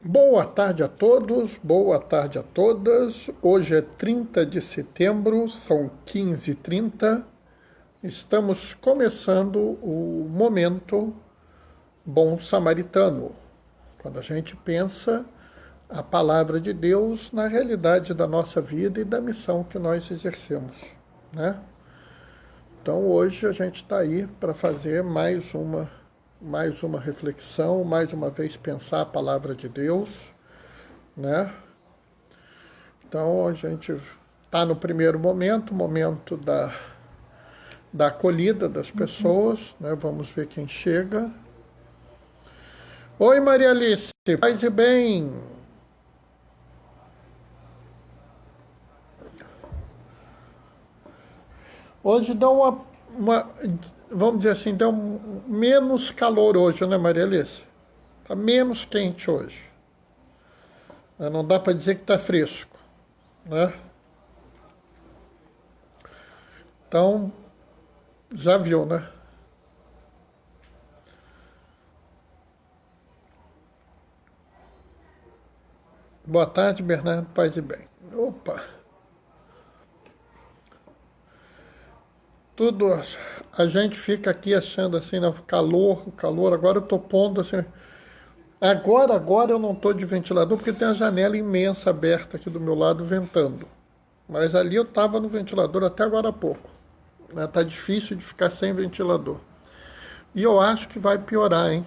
Boa tarde a todos, boa tarde a todas. Hoje é 30 de setembro, são 15h30. Estamos começando o momento Bom Samaritano, quando a gente pensa a palavra de Deus na realidade da nossa vida e da missão que nós exercemos, né? Então hoje a gente está aí para fazer mais uma reflexão, mais uma vez pensar a palavra de Deus, né? Então a gente está no primeiro momento da acolhida das pessoas, né? Vamos ver quem chega. Oi, Maria Alice, paz e bem. Hoje dá vamos dizer assim, deu menos calor hoje, né, Maria Alice? Está menos quente hoje. Não dá para dizer que está fresco, né? Então, já viu, né? Boa tarde, Bernardo, paz e bem. Opa! Tudo, a gente fica aqui achando assim, né, calor, agora eu tô pondo assim, agora eu não tô de ventilador porque tem a janela imensa aberta aqui do meu lado ventando, mas ali eu tava no ventilador até agora há pouco, né? Tá difícil de ficar sem ventilador, e eu acho que vai piorar, hein,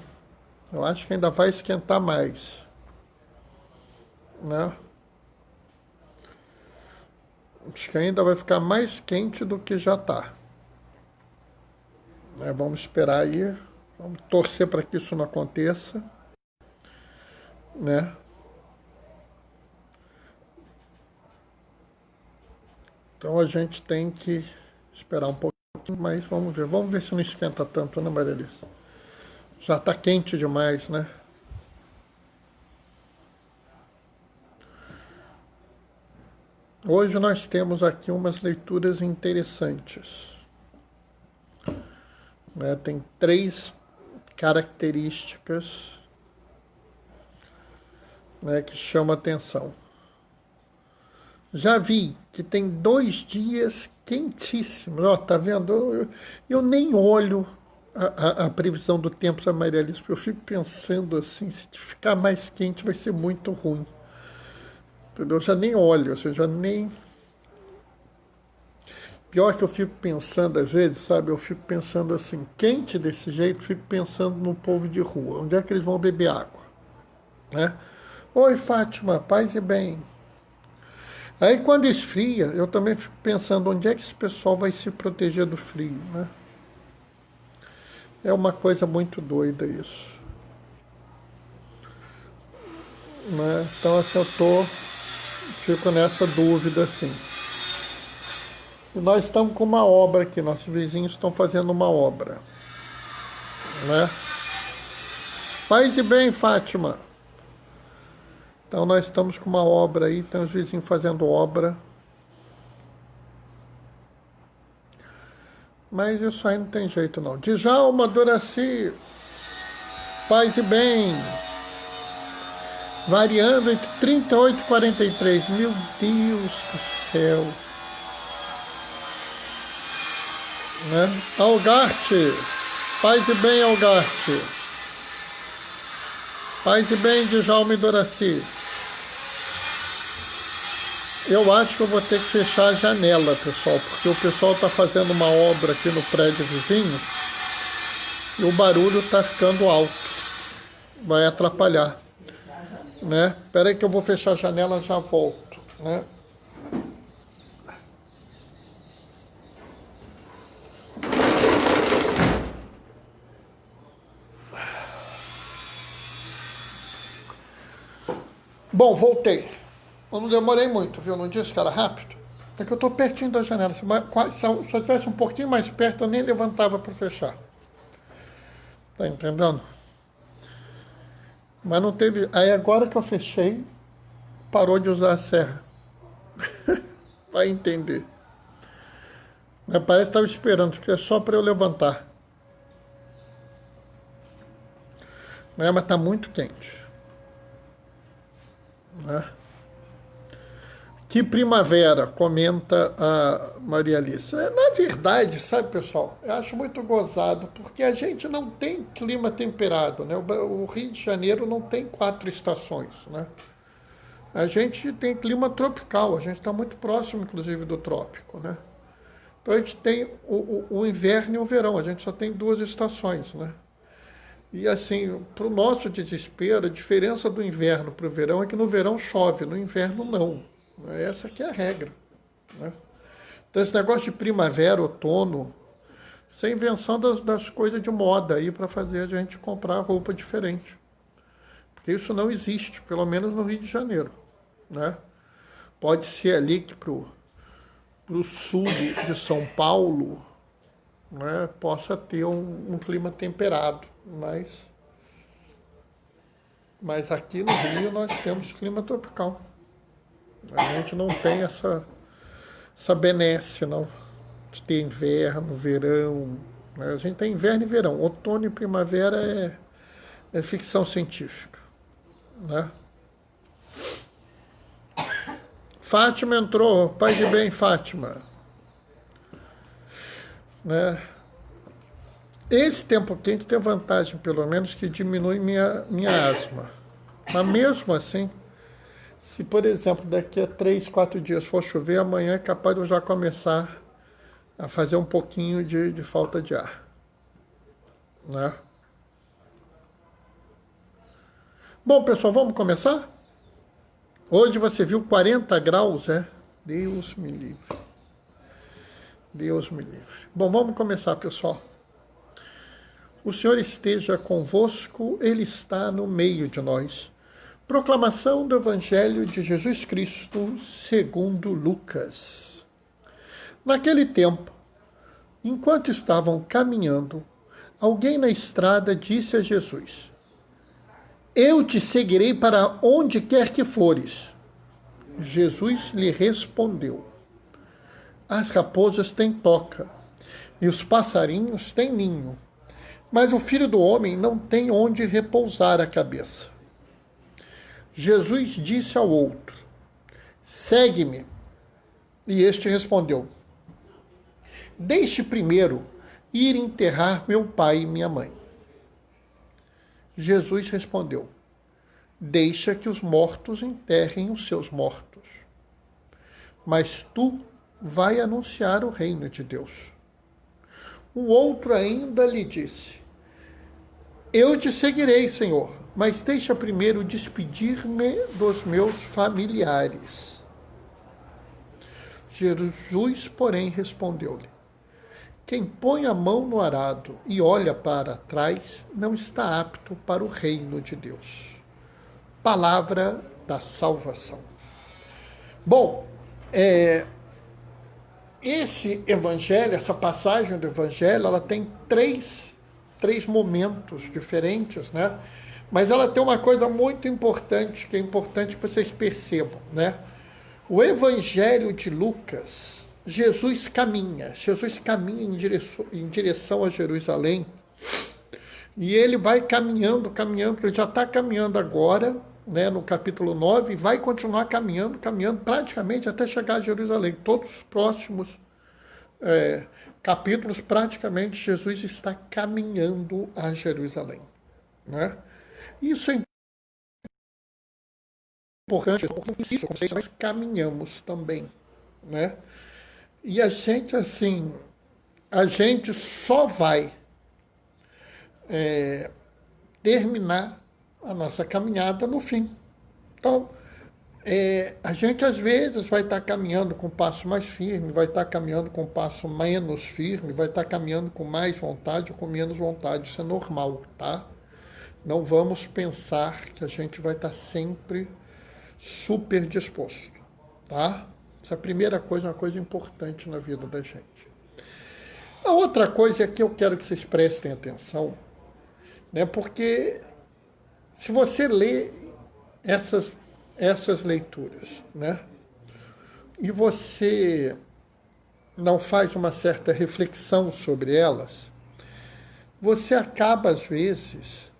eu acho que ainda vai esquentar mais, né, acho que ainda vai ficar mais quente do que já tá. Vamos esperar aí, vamos torcer para que isso não aconteça, né? Então a gente tem que esperar um pouquinho, mas vamos ver se não esquenta tanto, né, Maria Alice? Já está quente demais, né? Hoje nós temos aqui umas leituras interessantes, né? Tem 3 características, né, que chamam a atenção. Já vi que tem 2 dias quentíssimos. Ó, tá vendo? Eu nem olho a previsão do tempo da Maria Alice, porque eu fico pensando assim, se ficar mais quente vai ser muito ruim. Entendeu? Eu já nem olho, ou seja, nem... Pior que eu fico pensando às vezes, sabe? Eu fico pensando assim, quente desse jeito, fico pensando no povo de rua. Onde é que eles vão beber água? Né? Oi, Fátima, paz e bem. Aí quando esfria, eu também fico pensando onde é que esse pessoal vai se proteger do frio, né? É uma coisa muito doida isso, né? Então assim, fico nessa dúvida assim. E nós estamos com uma obra aqui, nossos vizinhos estão fazendo uma obra, né? Paz e bem, Fátima. Então nós estamos com uma obra aí, tem os vizinhos fazendo obra. Mas isso aí não tem jeito não. Djalma, Doraci, paz e bem. Variando entre 38 e 43. Meu Deus do céu. Né? Algarte, paz e bem, Algarte. Paz e bem, Djalma e Doraci. Eu acho que eu vou ter que fechar a janela, pessoal, porque o pessoal está fazendo uma obra aqui no prédio vizinho e o barulho está ficando alto. Vai atrapalhar, né? Espera aí que eu vou fechar a janela e já volto, né? Bom, voltei. Eu não demorei muito, viu? Não disse que era rápido. É que eu estou pertinho da janela. Se eu estivesse um pouquinho mais perto, eu nem levantava para fechar. Tá entendendo? Mas não teve... Aí agora que eu fechei, parou de usar a serra. Vai entender. Parece que estava esperando, que é só para eu levantar. Mas está muito quente. né? Que primavera, comenta a Maria Alice. Na verdade, sabe, pessoal, eu acho muito gozado, porque a gente não tem clima temperado, né? O Rio de Janeiro não tem 4 estações, né? A gente tem clima tropical, a gente está muito próximo, inclusive, do trópico, né? Então a gente tem o inverno e o verão, a gente só tem 2 estações, né? E assim, para o nosso desespero, a diferença do inverno para o verão é que no verão chove, no inverno não. Essa aqui é a regra, né? Então esse negócio de primavera, outono, isso é invenção das coisas de moda aí para fazer a gente comprar roupa diferente. Porque isso não existe, pelo menos no Rio de Janeiro, né? Pode ser ali que pro sul de São Paulo, né, possa ter um clima temperado, mas aqui no Rio nós temos clima tropical. A gente não tem essa benesse, não, de ter inverno, verão, né? A gente tem inverno e verão. Outono e primavera é ficção científica, né? Fátima entrou, paz de bem, Fátima, né? Esse tempo quente tem vantagem, pelo menos, que diminui minha asma. Mas mesmo assim, se, por exemplo, daqui a 3, 4 dias for chover, amanhã é capaz de eu já começar a fazer um pouquinho de falta de ar, né? Bom, pessoal, vamos começar? Hoje você viu 40 graus, é? Deus me livre. Deus me livre. Bom, vamos começar, pessoal. O Senhor esteja convosco, Ele está no meio de nós. Proclamação do Evangelho de Jesus Cristo segundo Lucas. Naquele tempo, enquanto estavam caminhando, alguém na estrada disse a Jesus: Eu te seguirei para onde quer que fores. Jesus lhe respondeu: As raposas têm toca, e os passarinhos têm ninho, mas o Filho do Homem não tem onde repousar a cabeça. Jesus disse ao outro: Segue-me. E este respondeu: Deixe primeiro ir enterrar meu pai e minha mãe. Jesus respondeu: Deixa que os mortos enterrem os seus mortos. Mas tu vai anunciar o reino de Deus. O outro ainda lhe disse: Eu te seguirei, Senhor, mas deixa primeiro despedir-me dos meus familiares. Jesus, porém, respondeu-lhe: Quem põe a mão no arado e olha para trás não está apto para o reino de Deus. Palavra da salvação. Bom, esse evangelho, essa passagem do evangelho, ela tem três momentos diferentes, né? Mas ela tem uma coisa muito importante, que é importante que vocês percebam, né? O evangelho de Lucas, Jesus caminha em direção a Jerusalém, e ele vai caminhando, ele já está caminhando agora, né, no capítulo 9, e vai continuar caminhando praticamente até chegar a Jerusalém. Todos os próximos capítulos, praticamente, Jesus está caminhando a Jerusalém, né? Isso é importante, nós caminhamos também, né? E a gente, assim, só vai terminar a nossa caminhada no fim. Então, a gente às vezes vai estar caminhando com passo mais firme, vai estar caminhando com passo menos firme, vai estar caminhando com mais vontade ou com menos vontade. Isso é normal, tá? Não vamos pensar que a gente vai estar sempre super disposto, tá? Essa é a primeira coisa, uma coisa importante na vida da gente. A outra coisa é que eu quero que vocês prestem atenção, né? Porque se você lê essas leituras, né, e você não faz uma certa reflexão sobre elas, você acaba, às vezes,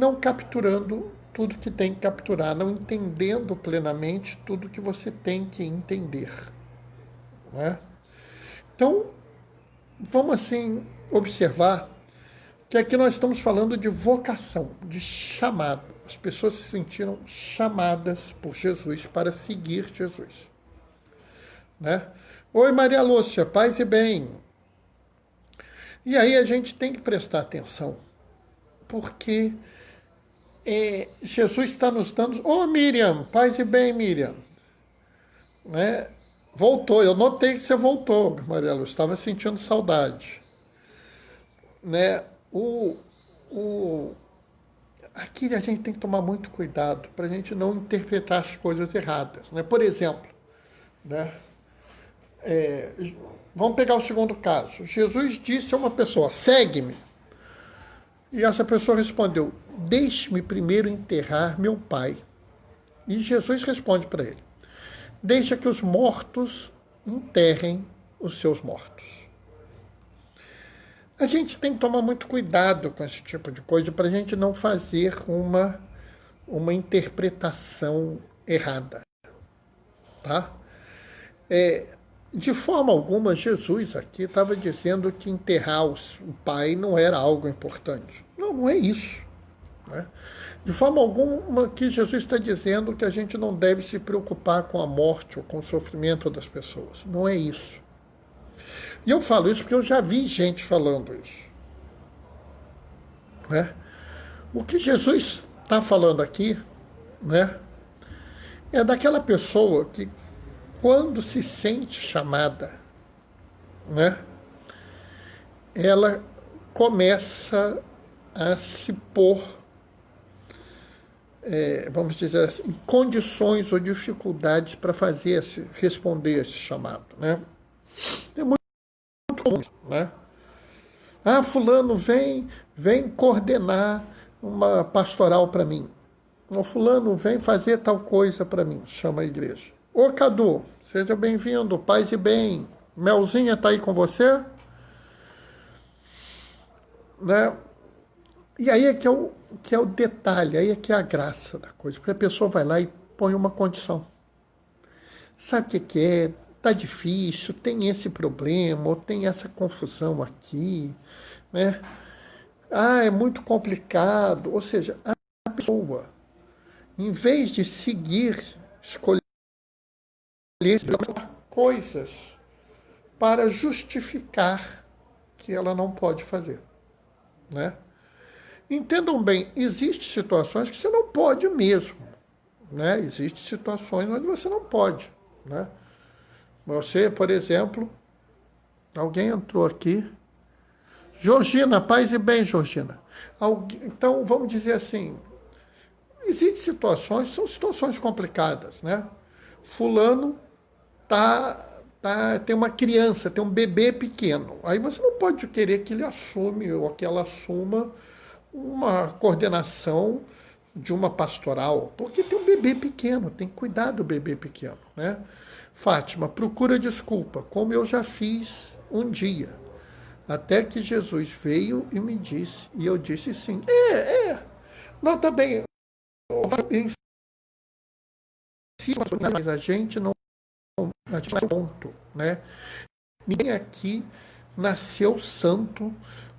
não capturando tudo que tem que capturar, não entendendo plenamente tudo que você tem que entender. Né? Então, vamos assim observar que aqui nós estamos falando de vocação, de chamado. As pessoas se sentiram chamadas por Jesus para seguir Jesus. Né? Oi, Maria Lúcia, paz e bem. E aí a gente tem que prestar atenção, porque Jesus está nos dando... Ô, Miriam, paz e bem, Miriam. Né? Voltou, eu notei que você voltou, Maria Lúcia, estava sentindo saudade. Né? Aqui a gente tem que tomar muito cuidado para a gente não interpretar as coisas erradas. Né? Por exemplo, né? Vamos pegar o segundo caso. Jesus disse a uma pessoa, segue-me. E essa pessoa respondeu, deixe-me primeiro enterrar meu pai. E Jesus responde para ele, deixa que os mortos enterrem os seus mortos. A gente tem que tomar muito cuidado com esse tipo de coisa para a gente não fazer uma interpretação errada. Tá? De forma alguma, Jesus aqui estava dizendo que enterrar o pai não era algo importante. Não, não é isso. Né? De forma alguma que Jesus está dizendo que a gente não deve se preocupar com a morte ou com o sofrimento das pessoas. Não é isso. E eu falo isso porque eu já vi gente falando isso. Né? O que Jesus está falando aqui, né, é daquela pessoa que, quando se sente chamada, né, ela começa a se pôr, vamos dizer assim, em condições ou dificuldades para responder esse chamado. Né? É muito comum, né? Ah, fulano vem coordenar uma pastoral para mim. O fulano vem fazer tal coisa para mim, chama a igreja. Ô Cadu, seja bem-vindo, paz e bem. Melzinha está aí com você? Né? E aí é que é o detalhe, aí é que é a graça da coisa. Porque a pessoa vai lá e põe uma condição. Sabe o que é? Tá difícil, tem esse problema, ou tem essa confusão aqui, né? Ah, é muito complicado. Ou seja, a pessoa, em vez de escolher coisas para justificar que ela não pode fazer, né? Entendam bem, existem situações que você não pode mesmo, né? Existem situações onde você não pode, né? Você, por exemplo, alguém entrou aqui. Georgina, paz e bem, Georgina. Então, vamos dizer assim, existem situações, são situações complicadas, né? Fulano tem uma criança, tem um bebê pequeno. Aí você não pode querer que ele assume ou que ela assuma uma coordenação de uma pastoral, porque tem um bebê pequeno, tem que cuidar do bebê pequeno, né? Fátima, procura desculpa, como eu já fiz um dia, até que Jesus veio e me disse, e eu disse sim. Não, tá bem, mas a gente não é ponto, né? Ninguém aqui nasceu santo,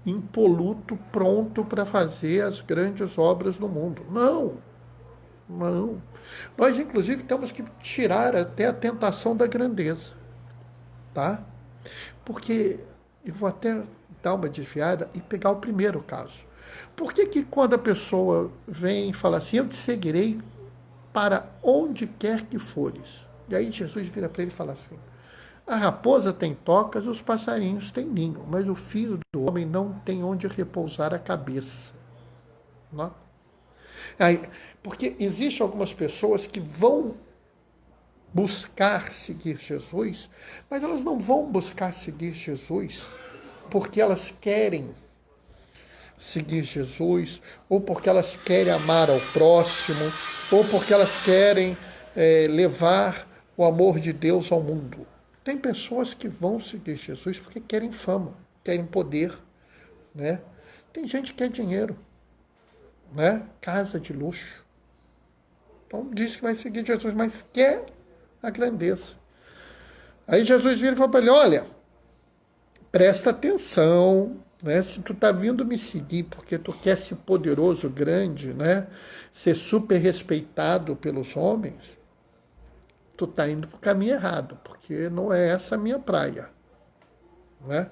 impoluto, pronto para fazer as grandes obras do mundo. Não. Nós, inclusive, temos que tirar até a tentação da grandeza. Tá? Porque, eu vou até dar uma desviada e pegar o primeiro caso. Por que quando a pessoa vem e fala assim, eu te seguirei para onde quer que fores? E aí Jesus vira para ele e fala assim, a raposa tem tocas, os passarinhos têm ninho, mas o filho do homem não tem onde repousar a cabeça. Não? Aí, porque existem algumas pessoas que vão buscar seguir Jesus, mas elas não vão buscar seguir Jesus porque elas querem seguir Jesus, ou porque elas querem amar ao próximo, ou porque elas querem levar o amor de Deus ao mundo. Tem pessoas que vão seguir Jesus porque querem fama, querem poder, né? Tem gente que quer dinheiro, né? Casa de luxo. Então diz que vai seguir Jesus, mas quer a grandeza. Aí Jesus vira e fala para ele, olha, presta atenção, né? Se tu tá vindo me seguir porque tu quer ser poderoso, grande, né? Ser super respeitado pelos homens, tu tá indo pro caminho errado, porque não é essa a minha praia, né?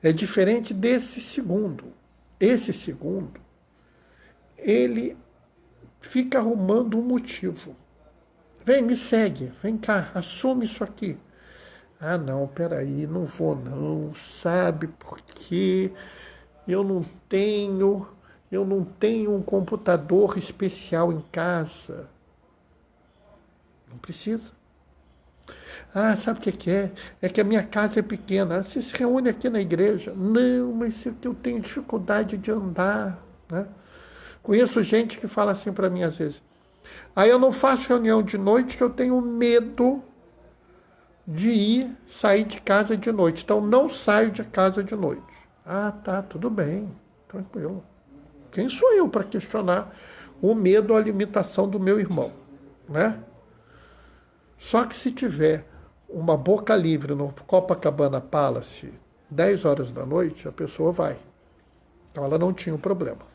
É diferente desse segundo. Esse segundo, ele fica arrumando um motivo. Vem, me segue, vem cá, assume isso aqui. Ah, não, peraí, não vou não, sabe por quê? Eu não tenho, eu não tenho um computador especial em casa. Não precisa. Ah, sabe o que é? É que a minha casa é pequena. Você se reúne aqui na igreja? Não, mas eu tenho dificuldade de andar, né? Conheço gente que fala assim para mim às vezes. Aí eu não faço reunião de noite que eu tenho medo de sair de casa de noite. Então não saio de casa de noite. Ah, tá, tudo bem, tranquilo. Quem sou eu para questionar o medo ou a limitação do meu irmão, né? Só que se tiver uma boca livre no Copacabana Palace, 10 horas da noite, a pessoa vai. Então ela não tinha um problema.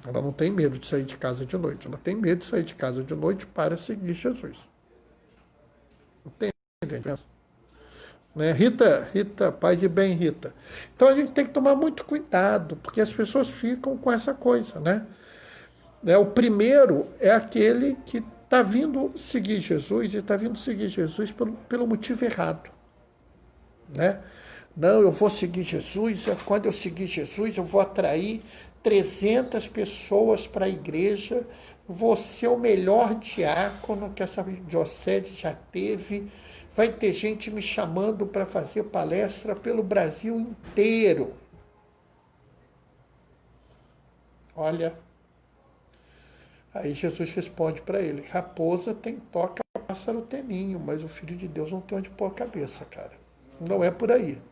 Ela não tem medo de sair de casa de noite. Ela tem medo de sair de casa de noite para seguir Jesus. Entende? Né? Rita, paz e bem, Rita. Então a gente tem que tomar muito cuidado, porque as pessoas ficam com essa coisa, né? O primeiro é aquele que está vindo seguir Jesus e está vindo seguir Jesus pelo motivo errado, né? Não, eu vou seguir Jesus, quando eu seguir Jesus eu vou atrair 300 pessoas para a igreja, vou ser o melhor diácono que essa diocese já teve, vai ter gente me chamando para fazer palestra pelo Brasil inteiro. Olha, aí Jesus responde para ele, raposa tem toca, pássaro tem ninho, mas o Filho de Deus não tem onde pôr a cabeça, cara. Não é por aí.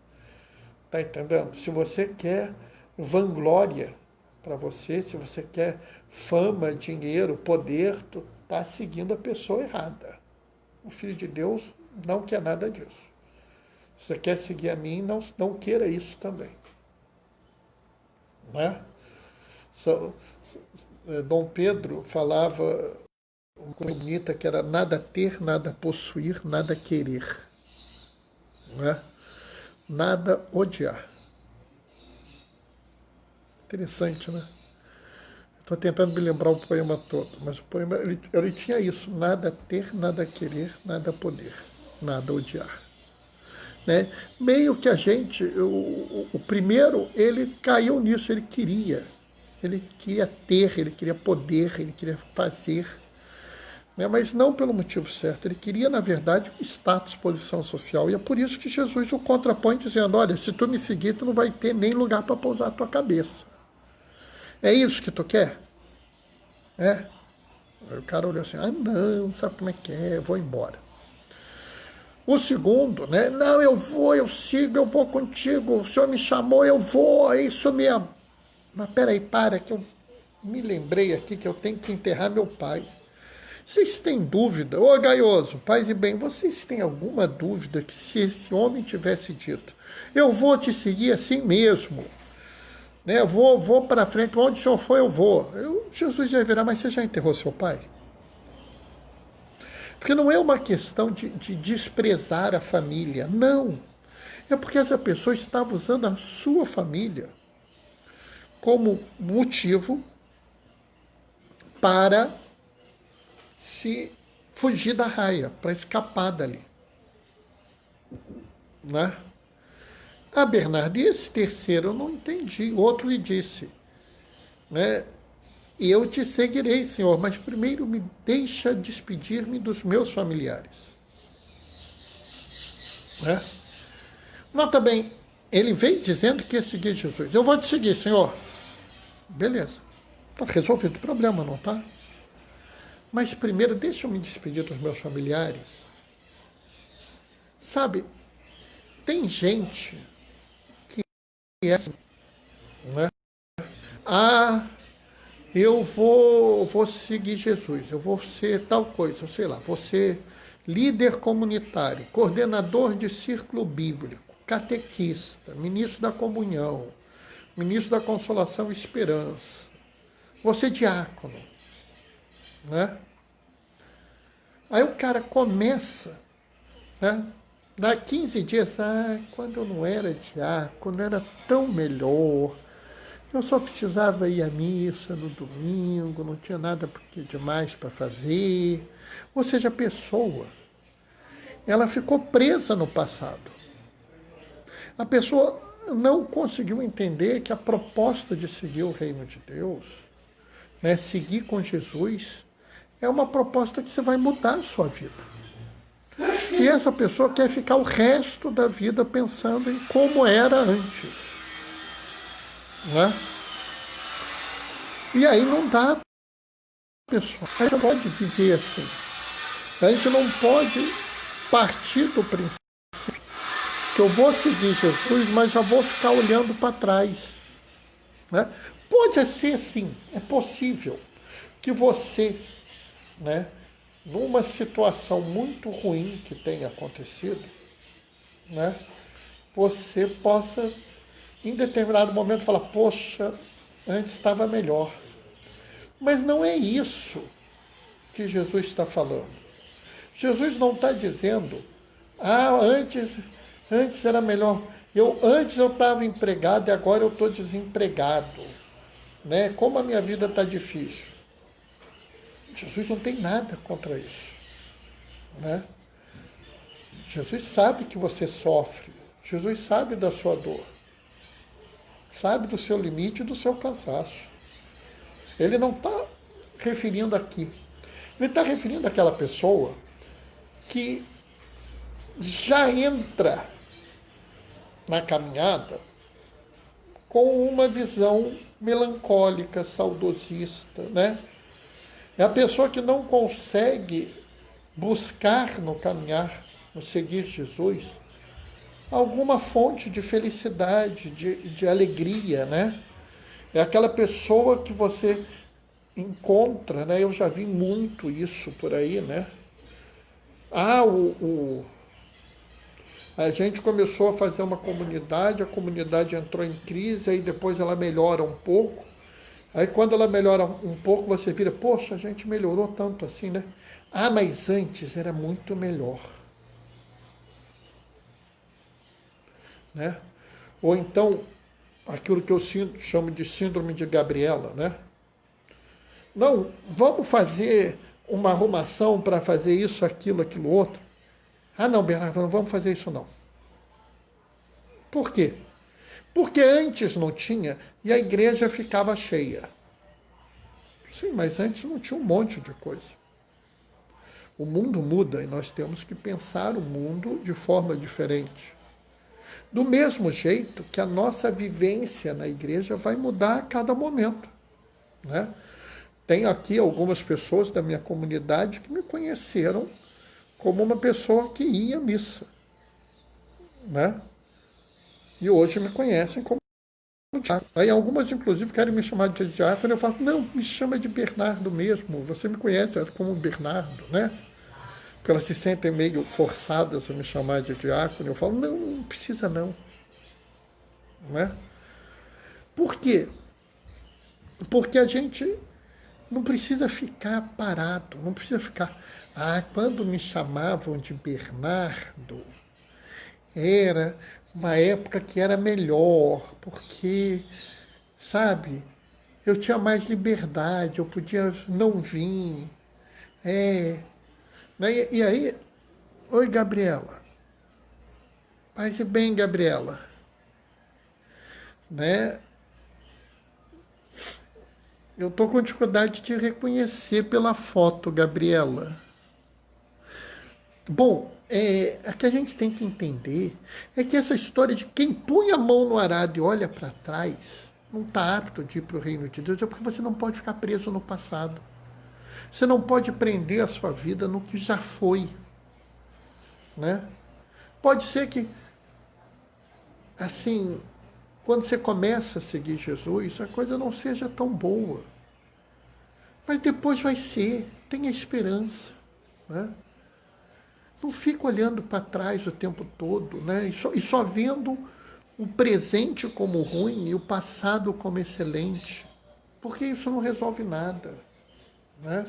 Tá entendendo? Se você quer vanglória para você, se você quer fama, dinheiro, poder, tu tá seguindo a pessoa errada. O Filho de Deus não quer nada disso. Se você quer seguir a mim, não queira isso também. Né? Dom Pedro falava uma coisa bonita que era nada ter, nada possuir, nada querer. Né? Nada odiar. Interessante, né? Estou tentando me lembrar o poema todo, mas o poema ele tinha isso: nada ter, nada querer, nada poder, nada odiar. Né? Meio que a gente, o primeiro, ele caiu nisso, ele queria ter, ele queria poder, ele queria fazer, né? Mas não pelo motivo certo, ele queria, na verdade, status, posição social, e é por isso que Jesus o contrapõe dizendo, olha, se tu me seguir, tu não vai ter nem lugar para pousar a tua cabeça. É isso que tu quer? É? Aí o cara olhou assim, ah não, sabe como é que é, eu vou embora. O segundo, né? Não, eu vou, eu sigo, eu vou contigo, o senhor me chamou, eu vou, é isso mesmo. Mas peraí, para, que eu me lembrei aqui que eu tenho que enterrar meu pai. Vocês têm dúvida? Ô Gaioso, paz e bem, vocês têm alguma dúvida que se esse homem tivesse dito, eu vou te seguir assim mesmo, né? Eu vou para frente, onde o senhor for eu vou. Jesus ia virar, mas você já enterrou seu pai? Porque não é uma questão de desprezar a família, não. É porque essa pessoa estava usando a sua família como motivo para se fugir da raia, para escapar dali. Né? A Bernardo, e esse terceiro eu não entendi. O outro lhe disse, né? E eu te seguirei, Senhor, mas primeiro me deixa despedir-me dos meus familiares. Né? Nota bem, ele veio dizendo que ia seguir Jesus. Eu vou te seguir, Senhor. Beleza. Está resolvido o problema, não está? Mas primeiro deixa eu me despedir dos meus familiares. Sabe, tem gente que é assim, né? Ah, eu vou seguir Jesus, eu vou ser tal coisa, sei lá, vou ser líder comunitário, coordenador de círculo bíblico, catequista, ministro da comunhão, ministro da consolação e esperança, vou ser diácono, né? Aí o cara começa, né? Dá 15 dias, quando eu não era diácono, era tão melhor. Eu só precisava ir à missa no domingo, não tinha nada demais para fazer. Ou seja, a pessoa, ela ficou presa no passado. A pessoa não conseguiu entender que a proposta de seguir o reino de Deus, né, seguir com Jesus, é uma proposta que você vai mudar a sua vida. E essa pessoa quer ficar o resto da vida pensando em como era antes. Né? E aí não dá, pessoal. A gente não pode viver assim. A gente não pode partir do princípio que eu vou seguir Jesus, mas já vou ficar olhando para trás. Né? Pode ser sim, é possível que você, né, numa situação muito ruim que tenha acontecido, né, você possa, em determinado momento, falar, poxa, antes estava melhor. Mas não é isso que Jesus está falando. Jesus não está dizendo, antes era melhor. Antes eu estava empregado e agora eu estou desempregado. Né? Como a minha vida está difícil. Jesus não tem nada contra isso. Né? Jesus sabe que você sofre. Jesus sabe da sua dor. Sabe do seu limite e do seu cansaço. Ele não está referindo aqui. Ele está referindo àquela pessoa que já entra na caminhada com uma visão melancólica, saudosista, né? É a pessoa que não consegue buscar no caminhar, no seguir Jesus, alguma fonte de felicidade, de alegria, né? É aquela pessoa que você encontra, né? Eu já vi muito isso por aí, né? A gente começou a fazer uma comunidade, a comunidade entrou em crise, aí depois ela melhora um pouco. Aí quando ela melhora um pouco, você vira, poxa, a gente melhorou tanto assim, né? Mas antes era muito melhor. Né? Ou então, aquilo que eu chamo de síndrome de Gabriela, né? Não, vamos fazer uma arrumação para fazer isso, aquilo, aquilo outro. Não, Bernardo, não vamos fazer isso não. Por quê? Porque antes não tinha e a igreja ficava cheia. Sim, mas antes não tinha um monte de coisa. O mundo muda e nós temos que pensar o mundo de forma diferente. Do mesmo jeito que a nossa vivência na igreja vai mudar a cada momento. Né? Tem aqui algumas pessoas da minha comunidade que me conheceram como uma pessoa que ia à missa. Né? E hoje me conhecem como diácono. Aí algumas, inclusive, querem me chamar de diácono. Eu falo, não, me chama de Bernardo mesmo. Você me conhece como Bernardo, né? Porque elas se sentem meio forçadas a me chamar de diácono. Eu falo, não precisa não. Né? Por quê? Porque a gente não precisa ficar parado, não precisa ficar... quando me chamavam de Bernardo, era uma época que era melhor, porque, sabe, eu tinha mais liberdade, eu podia não vir. E aí, oi, Gabriela. Paz e bem, Gabriela. Né? Eu estou com dificuldade de te reconhecer pela foto, Gabriela. Bom, o que a gente tem que entender é que essa história de quem põe a mão no arado e olha para trás não está apto de ir para o reino de Deus, é porque você não pode ficar preso no passado. Você não pode prender a sua vida no que já foi. Né? Pode ser que, assim, quando você começa a seguir Jesus, a coisa não seja tão boa. Mas depois vai ser, tenha esperança, né? Não fica olhando para trás o tempo todo, né? E só vendo o presente como ruim e o passado como excelente, porque isso não resolve nada, né?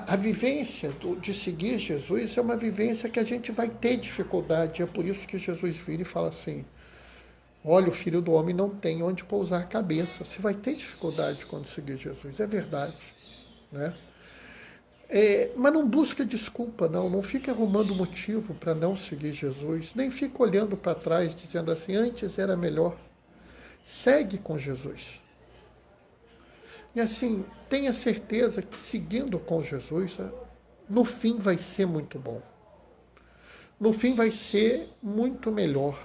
A vivência de seguir Jesus é uma vivência que a gente vai ter dificuldade. É por isso que Jesus vira e fala assim: olha, o Filho do Homem não tem onde pousar a cabeça. Você vai ter dificuldade quando seguir Jesus, é verdade, né? Mas não busca desculpa, não fica arrumando motivo para não seguir Jesus, nem fica olhando para trás dizendo assim, antes era melhor. Segue com Jesus. E assim, tenha certeza que seguindo com Jesus, no fim vai ser muito bom. No fim vai ser muito melhor.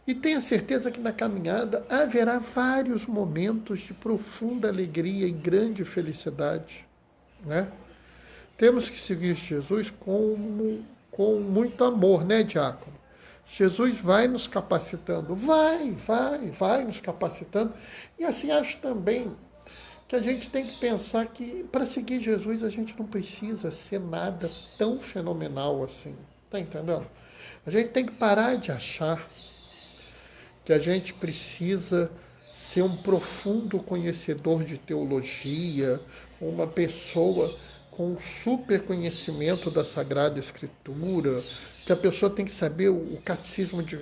E tenha certeza que na caminhada haverá vários momentos de profunda alegria e grande felicidade, né? Temos que seguir Jesus com muito amor, né, diácono? Jesus vai nos capacitando, vai nos capacitando. E assim, acho também que a gente tem que pensar que para seguir Jesus a gente não precisa ser nada tão fenomenal assim, tá entendendo? A gente tem que parar de achar que a gente precisa ser um profundo conhecedor de teologia, uma pessoa com um super conhecimento da Sagrada Escritura, que a pessoa tem que saber o catecismo de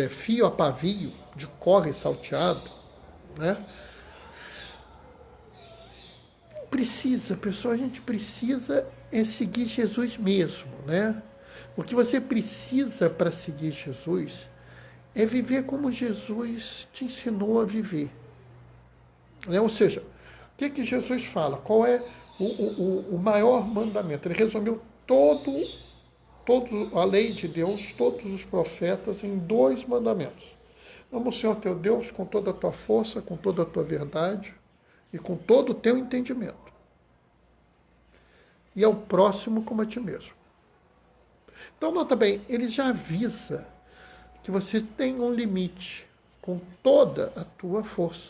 fio a pavio, de cor e salteado, né? Precisa, pessoal, a gente precisa seguir Jesus mesmo, né? O que você precisa para seguir Jesus é viver como Jesus te ensinou a viver. Né? Ou seja, o que Jesus fala? Qual é o maior mandamento? Ele resumiu toda a lei de Deus, todos os profetas, em 2 mandamentos. Ama o Senhor teu Deus com toda a tua força, com toda a tua verdade e com todo o teu entendimento. E ao próximo como a ti mesmo. Então, nota bem, ele já avisa que você tem um limite com toda a tua força.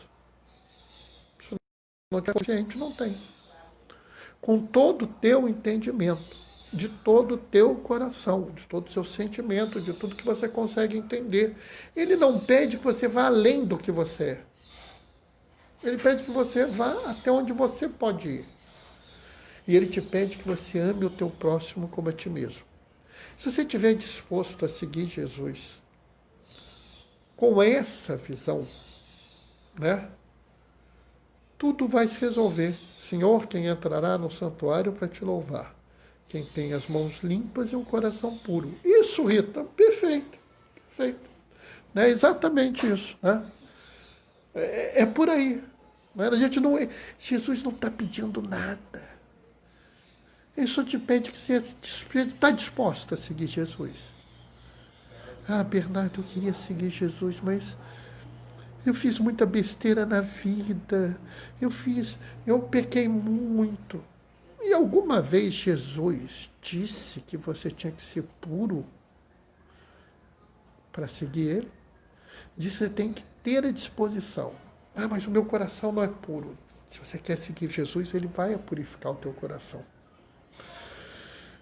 Se não é consciente, não tem. Com todo o teu entendimento, de todo o teu coração, de todo o seu sentimento, de tudo que você consegue entender. Ele não pede que você vá além do que você é. Ele pede que você vá até onde você pode ir. E ele te pede que você ame o teu próximo como a ti mesmo. Se você estiver disposto a seguir Jesus com essa visão, né? Tudo vai se resolver. Senhor, quem entrará no santuário para te louvar? Quem tem as mãos limpas e um coração puro. Isso, Rita, perfeito. Perfeito. É exatamente isso. Né? É por aí. Né? A gente não, Jesus não está pedindo nada. Ele só te pede que você está disposta a seguir Jesus. Ah, Bernardo, eu queria seguir Jesus, mas eu fiz muita besteira na vida. Eu pequei muito. E alguma vez Jesus disse que você tinha que ser puro para seguir ele? Disse que você tem que ter a disposição. Ah, mas o meu coração não é puro. Se você quer seguir Jesus, ele vai purificar o teu coração.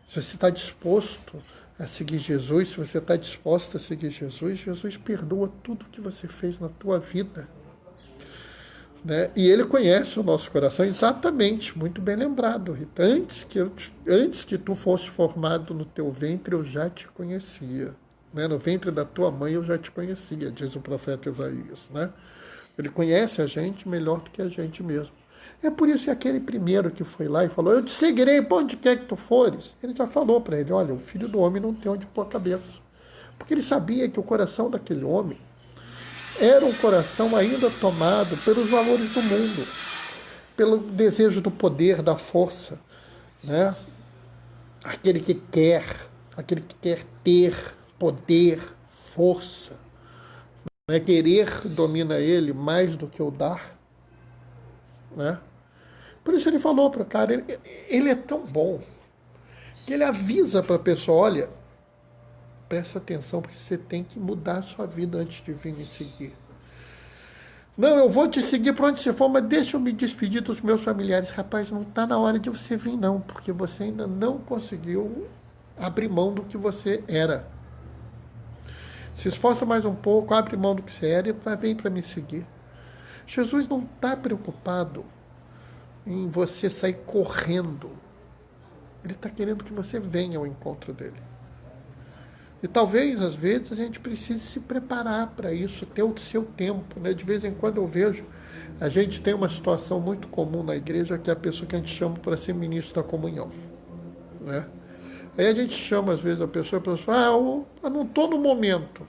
Se você está disposto a seguir Jesus, se você está disposta a seguir Jesus, Jesus perdoa tudo que você fez na tua vida. Né? E ele conhece o nosso coração exatamente, muito bem lembrado, Rita. Antes que tu fosse formado no teu ventre, eu já te conhecia. Né? No ventre da tua mãe eu já te conhecia, diz o profeta Isaías. Né? Ele conhece a gente melhor do que a gente mesmo. É por isso que aquele primeiro que foi lá e falou, eu te seguirei para onde quer que tu fores. Ele já falou para ele, olha, o Filho do Homem não tem onde pôr a cabeça. Porque ele sabia que o coração daquele homem era um coração ainda tomado pelos valores do mundo, pelo desejo do poder, da força, né? Aquele que quer ter poder, força, né? Querer domina ele mais do que o dar, né? Por isso ele falou para o cara, ele é tão bom que ele avisa para a pessoa, olha, presta atenção, porque você tem que mudar a sua vida antes de vir me seguir. Não, eu vou te seguir para onde você for, mas deixa eu me despedir dos meus familiares. Rapaz, não está na hora de você vir, não, porque você ainda não conseguiu abrir mão do que você era. Se esforça mais um pouco, abre mão do que você era e vem para me seguir. Jesus não está preocupado em você sair correndo. Ele está querendo que você venha ao encontro dele. E talvez, às vezes, a gente precise se preparar para isso, ter o seu tempo. Né? De vez em quando eu vejo, a gente tem uma situação muito comum na igreja, que é a pessoa que a gente chama para ser ministro da comunhão. Né? Aí a gente chama, às vezes, a pessoa fala, eu não estou no momento.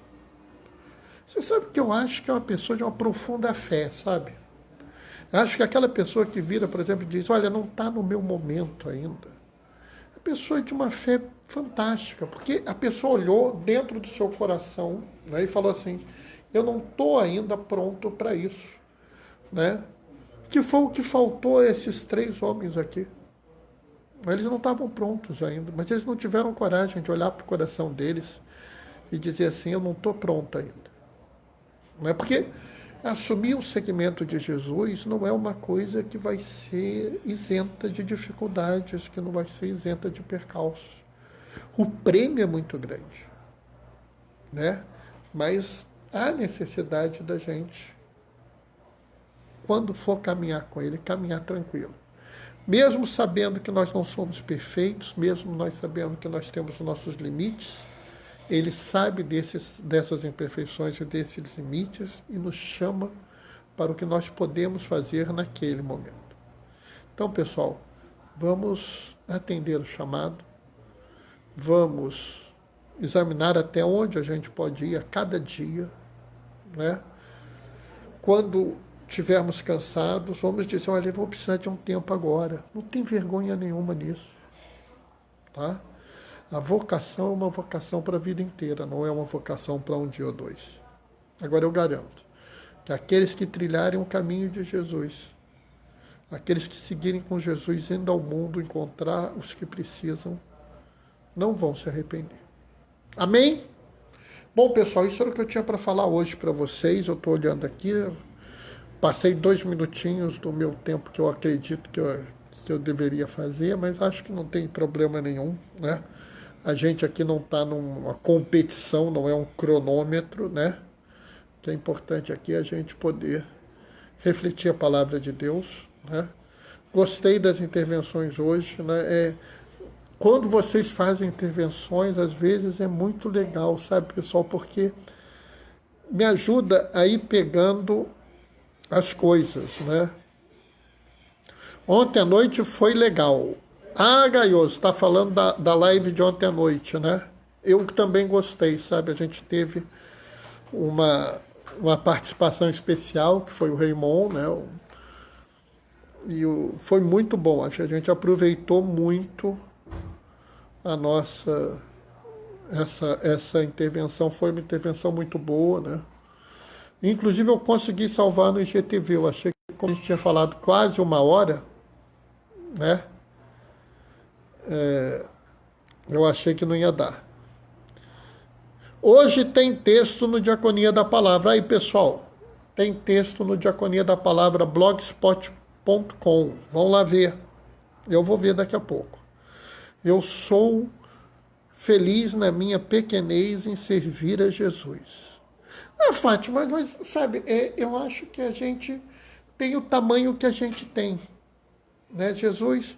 Você sabe que eu acho que é uma pessoa de uma profunda fé, sabe? Eu acho que aquela pessoa que vira, por exemplo, e diz, olha, não está no meu momento ainda. A pessoa é de uma fé fantástica, porque a pessoa olhou dentro do seu coração, né, e falou assim, eu não estou ainda pronto para isso. Né? Que foi o que faltou a esses 3 homens aqui. Eles não estavam prontos ainda, mas eles não tiveram coragem de olhar para o coração deles e dizer assim, eu não estou pronto ainda. Não é porque assumir o segmento de Jesus não é uma coisa que vai ser isenta de dificuldades, que não vai ser isenta de percalços. O prêmio é muito grande, né? Mas há necessidade da gente, quando for caminhar com ele, caminhar tranquilo. Mesmo sabendo que nós não somos perfeitos, mesmo nós sabendo que nós temos nossos limites, ele sabe dessas imperfeições e desses limites e nos chama para o que nós podemos fazer naquele momento. Então, pessoal, vamos atender o chamado, vamos examinar até onde a gente pode ir a cada dia, né? Quando estivermos cansados, vamos dizer, olha, eu vou precisar de um tempo agora. Não tem vergonha nenhuma nisso, tá? A vocação é uma vocação para a vida inteira, não é uma vocação para um dia ou 2. Agora eu garanto que aqueles que trilharem o caminho de Jesus, aqueles que seguirem com Jesus indo ao mundo encontrar os que precisam, não vão se arrepender. Amém? Bom, pessoal, isso era o que eu tinha para falar hoje para vocês. Eu estou olhando aqui, passei 2 minutinhos do meu tempo que eu acredito que eu deveria fazer, mas acho que não tem problema nenhum, né? A gente aqui não está numa competição, não é um cronômetro, né? O que é importante aqui é a gente poder refletir a palavra de Deus, né? Gostei das intervenções hoje, né? Quando vocês fazem intervenções, às vezes é muito legal, sabe, pessoal? Porque me ajuda a ir pegando as coisas, né? Ontem à noite foi legal. Ah, Gaioso, está falando da live de ontem à noite, né? Eu também gostei, sabe? A gente teve uma participação especial, que foi o Raymond, né? Foi muito bom. Acho que a gente aproveitou muito a nossa... Essa intervenção foi uma intervenção muito boa, né? Inclusive eu consegui salvar no IGTV. Eu achei que, como a gente tinha falado quase 1 hora, né? Eu achei que não ia dar. Hoje tem texto no Diaconia da Palavra. Aí, pessoal, tem texto no Diaconia da Palavra, blogspot.com. Vão lá ver. Eu vou ver daqui a pouco. Eu sou feliz na minha pequenez em servir a Jesus. Fátima, mas sabe, eu acho que a gente tem o tamanho que a gente tem. Né? Jesus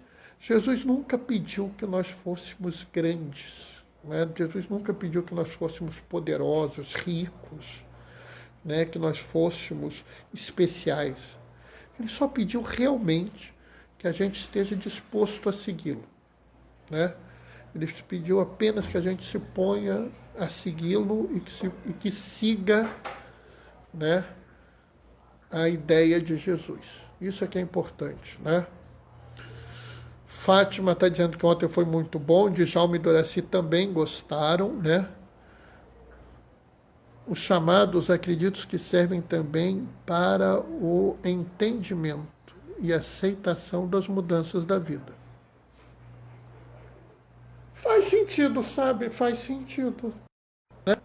nunca pediu que nós fôssemos grandes. Né? Jesus nunca pediu que nós fôssemos poderosos, ricos, né? Que nós fôssemos especiais. Ele só pediu realmente que a gente esteja disposto a segui-lo. Né? Ele pediu apenas que a gente se ponha a segui-lo e que siga, né, a ideia de Jesus. Isso é que é importante, né? Fátima está dizendo que ontem foi muito bom, Djalma e Doraci também gostaram, né? Os chamados, acredito que servem também para o entendimento e aceitação das mudanças da vida. Faz sentido, sabe? Faz sentido. Né?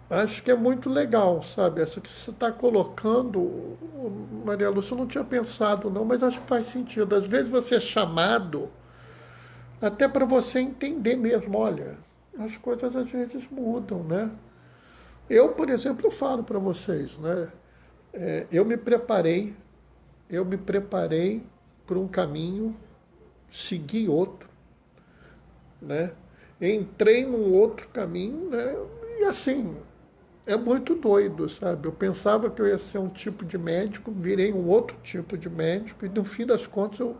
acho que é muito legal, sabe? Essa que você está colocando, Maria Lúcia, eu não tinha pensado não, mas acho que faz sentido. Às vezes você é chamado até para você entender mesmo, olha, as coisas às vezes mudam, né? Eu, por exemplo, eu falo para vocês, né? Eu me preparei por um caminho, segui outro, né? Entrei num outro caminho, né? E assim, é muito doido, sabe? Eu pensava que eu ia ser um tipo de médico, virei um outro tipo de médico, e no fim das contas eu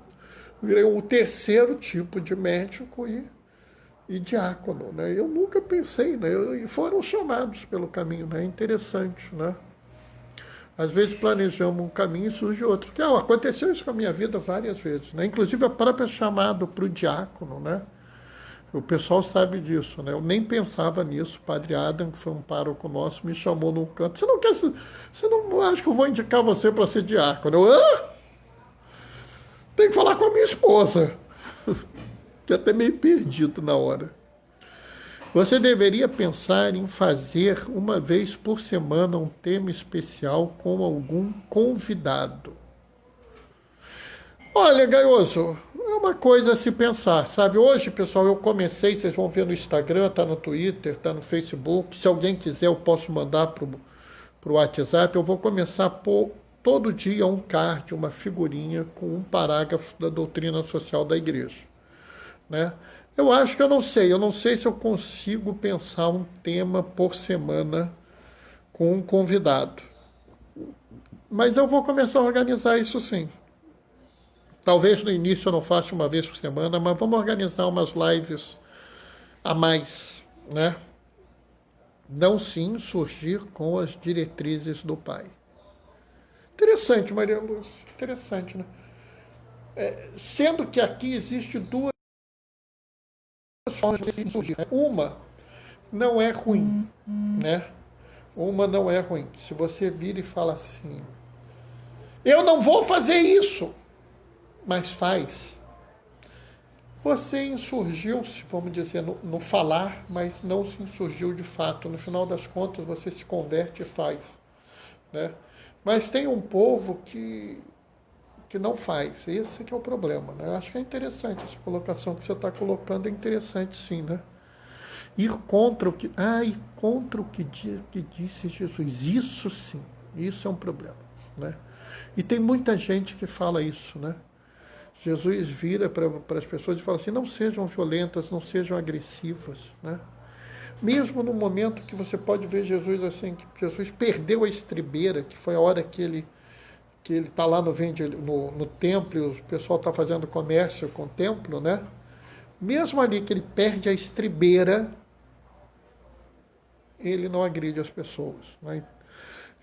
virei um terceiro tipo de médico e diácono, né? Eu nunca pensei, né? E foram chamados pelo caminho, né? É interessante, né? Às vezes planejamos um caminho e surge outro. Que, aconteceu isso com a minha vida várias vezes, né? Inclusive a própria chamada para o diácono, né? O pessoal sabe disso, né? Eu nem pensava nisso. O padre Adam, que foi um pároco nosso, me chamou num canto. Você não acha que eu vou indicar você para ser diácono? Tem que falar com a minha esposa. Fiquei até meio perdido na hora. Você deveria pensar em fazer uma vez por semana um tema especial com algum convidado. Olha, Gaioso, é uma coisa a se pensar, sabe? Hoje, pessoal, eu comecei, vocês vão ver no Instagram, tá no Twitter, tá no Facebook. Se alguém quiser, eu posso mandar pro WhatsApp. Eu vou começar a pôr todo dia um card, uma figurinha com um parágrafo da doutrina social da igreja, né? Eu acho que eu não sei se eu consigo pensar um tema por semana com um convidado. Mas eu vou começar a organizar isso sim. Talvez no início eu não faça uma vez por semana, mas vamos organizar umas lives a mais, né? Não sim surgir com as diretrizes do Pai. Interessante, Maria Lúcia, interessante, né? Sendo que aqui existe duas formas de surgir. Uma não é ruim, né? Uma não é ruim. Se você vira e fala assim, eu não vou fazer isso, mas faz. Você insurgiu-se, vamos dizer, no falar, mas não se insurgiu de fato. No final das contas, você se converte e faz, né? Mas tem um povo que não faz. Esse que é o problema, né? Eu acho que é interessante essa colocação que você está colocando, é interessante sim, né? Ir contra o que. Ir contra o que disse Jesus. Isso sim, isso é um problema, né? E tem muita gente que fala isso, né? Jesus vira para as pessoas e fala assim, não sejam violentas, não sejam agressivas, né? Mesmo no momento que você pode ver Jesus assim, que Jesus perdeu a estribeira, que foi a hora que ele está lá no templo, e o pessoal está fazendo comércio com o templo, né? Mesmo ali que ele perde a estribeira, ele não agride as pessoas, né?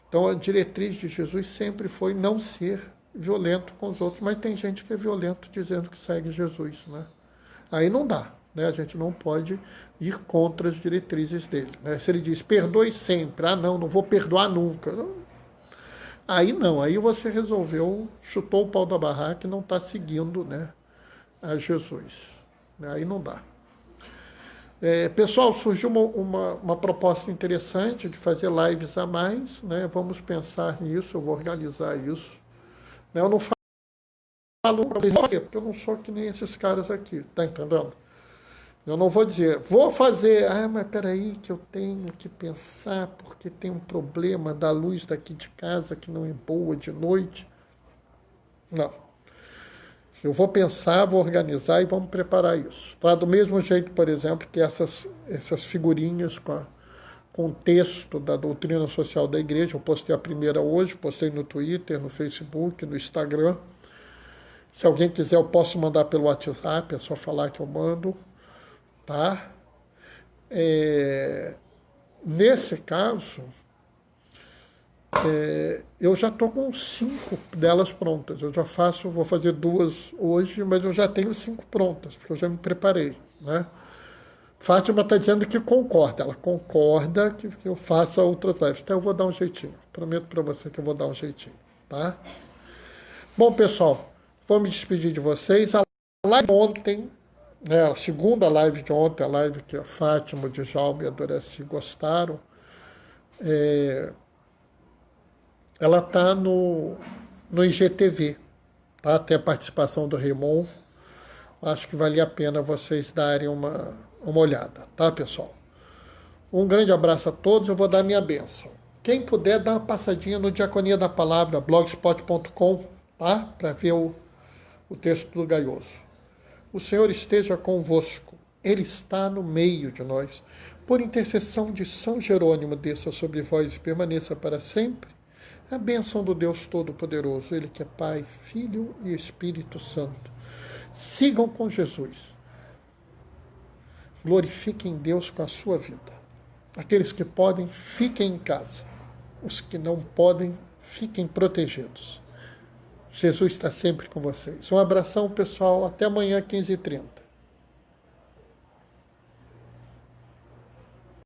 Então a diretriz de Jesus sempre foi não ser violento com os outros, mas tem gente que é violento dizendo que segue Jesus, né? Aí não dá, né? A gente não pode ir contra as diretrizes dele, né? Se ele diz, perdoe sempre, não vou perdoar nunca. Aí não, aí você resolveu, chutou o pau da barraca e não está seguindo, né, a Jesus. Aí não dá. Pessoal, surgiu uma proposta interessante de fazer lives a mais, né? Vamos pensar nisso, eu vou organizar isso. Eu não falo para vocês, porque eu não sou que nem esses caras aqui, tá entendendo? Eu não vou dizer, vou fazer, mas peraí que eu tenho que pensar, porque tem um problema da luz daqui de casa que não é boa de noite. Não. Eu vou pensar, vou organizar e vamos preparar isso. Tá? Do mesmo jeito, por exemplo, que essas figurinhas com o texto da doutrina social da igreja, eu postei a primeira hoje, postei no Twitter, no Facebook, no Instagram. Se alguém quiser, eu posso mandar pelo WhatsApp, é só falar que eu mando. Tá? Nesse caso, eu já estou com 5 delas prontas. Eu já vou fazer 2 hoje, mas eu já tenho 5 prontas, porque eu já me preparei, né? Fátima está dizendo que concorda. Ela concorda que eu faça outras lives. Então eu vou dar um jeitinho. Prometo para você que eu vou dar um jeitinho, tá? Bom, pessoal, vou me despedir de vocês. A live ontem, né, a segunda live de ontem, a live que a Fátima, o Djalma e a Doraci gostaram, ela está no IGTV, tá? Tem a participação do Raymond. Acho que valia a pena vocês darem uma olhada, tá, pessoal? Um grande abraço a todos, eu vou dar minha bênção. Quem puder, dá uma passadinha no Diaconia da Palavra, blogspot.com, tá? Para ver o texto do Gaioso. O Senhor esteja convosco, Ele está no meio de nós. Por intercessão de São Jerônimo, desça sobre vós e permaneça para sempre a bênção do Deus Todo-Poderoso, Ele que é Pai, Filho e Espírito Santo. Sigam com Jesus. Glorifiquem Deus com a sua vida. Aqueles que podem, fiquem em casa. Os que não podem, fiquem protegidos. Jesus está sempre com vocês. Um abração, pessoal. Até amanhã, 15h30.